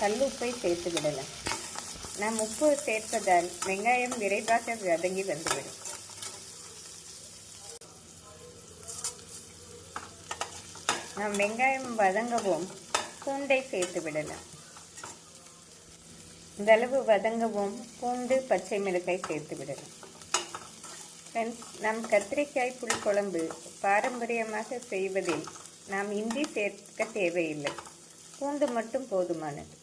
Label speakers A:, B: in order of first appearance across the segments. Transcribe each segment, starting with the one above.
A: கல்லுப்பை சேர்த்து விடலாம். நாம் உப்பு சேர்ப்பதால் வெங்காயம் விரைவாக வதங்கி வந்துவிடும். நாம் வெங்காயம் வதங்கவும் பூண்டை சேர்த்து விடலாம். இந்த அளவு வதங்கவும் பூண்டு, பச்சை மிளகாய் சேர்த்து விடலாம். ஃப்ரெண்ட்ஸ், நம் கத்திரிக்காய் புளிக்குழம்பு பாரம்பரியமாக செய்வதில் நாம் இஞ்சி சேர்க்க தேவையில்லை. பூண்டு மட்டும் போதுமானது.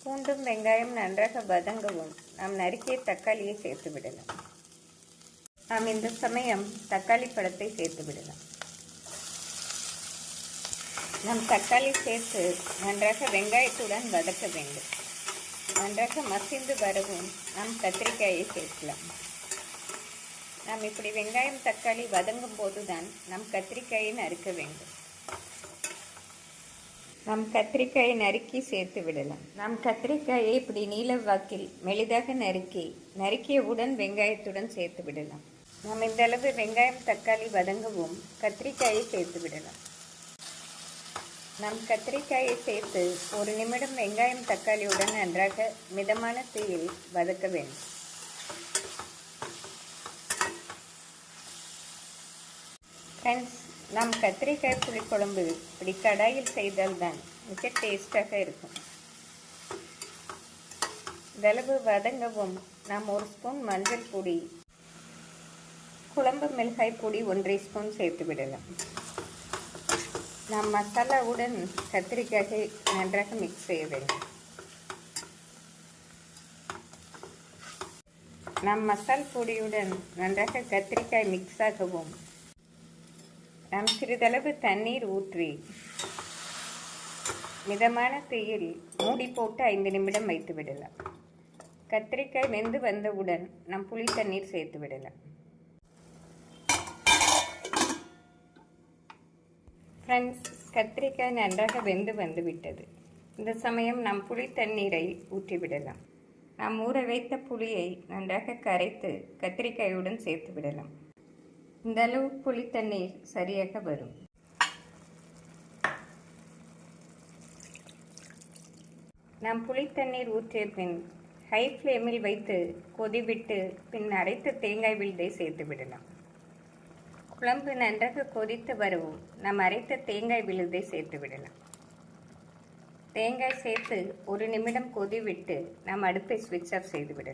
A: பூண்டும் வெங்காயம் நன்றாக வதங்கவும் நாம் நறுக்கிய தக்காளியை சேர்த்து விடலாம். நாம் இந்த சமயம் தக்காளி பழத்தை சேர்த்து விடலாம். நாம் தக்காளி சேர்த்து நன்றாக வெங்காயத்துடன் வதக்க வேண்டும். நன்றாக மசிந்து வரவும் நாம் கத்திரிக்காயை சேர்க்கலாம். நாம் இப்படி வெங்காயம் தக்காளி வதங்கும் போதுதான் நாம் கத்திரிக்காயை நறுக்க வேண்டும். நாம் கத்திரிக்காயை நறுக்கி சேர்த்து விடலாம். நாம் கத்திரிக்காயை இப்படி நீல வாக்கில் மெலிதாக நறுக்கியவுடன் வெங்காயத்துடன் சேர்த்து விடலாம். நாம் இந்த அளவு வெங்காயம் தக்காளி வதங்கவும் கத்திரிக்காயை சேர்த்து விடலாம். நாம் கத்திரிக்காயை சேர்த்து 1 நிமிடம் வெங்காயம் தக்காளியுடன் நன்றாக மிதமான தீயில் வதக்க வேண்டும். ஃப்ரெண்ட்ஸ், நாம் கத்திரிக்காய் புளிக்குழம்பு இப்படி கடாயில் செய்தால்தான் மிக டேஸ்டாக இருக்கும். இதளவு வதங்கவும் நாம் 1 ஸ்பூன் மஞ்சள் பொடி, குழம்பு மிளகாய் பொடி 1 ஸ்பூன் சேர்த்து விடலாம். நாம் மசாலாவுடன் கத்திரிக்காயை நன்றாக மிக்ஸ் செய்ய வேண்டும். நாம் மசால் பொடியுடன் நன்றாக கத்திரிக்காய் மிக்ஸ் ஆகவும் நாம் சிறிதளவு தண்ணீர் ஊற்றி மிதமான தீயில் மூடி போட்டு 5 நிமிடம் வைத்து விடலாம். கத்திரிக்காய் வெந்து வந்தவுடன் நாம் புளி தண்ணீர் சேர்த்து விடலாம். ஃப்ரெண்ட்ஸ், கத்திரிக்காய் நன்றாக வெந்து வந்துவிட்டது. இந்த சமயம் நாம் புளி தண்ணீரை ஊற்றிவிடலாம். நாம் ஊற வைத்த புளியை நன்றாக கரைத்து கத்திரிக்காயுடன் சேர்த்து விடலாம். இந்த அளவு புளி தண்ணீர் சரியாக வரும். நாம் புளி தண்ணீர் ஊற்றிய பின் ஹை ஃப்ளேமில் வைத்து கொதிவிட்டு பின் அரைத்த தேங்காய் விழுதை சேர்த்து விடலாம். குழம்பு நன்றாக கொதித்து வரவும் நாம் அரைத்த தேங்காய் விழுதை சேர்த்து விடலாம். தேங்காய் சேர்த்து 1 நிமிடம் கொதிவிட்டு நாம் அடுப்பை ஸ்விட்ச் ஆஃப் செய்து விடலாம்.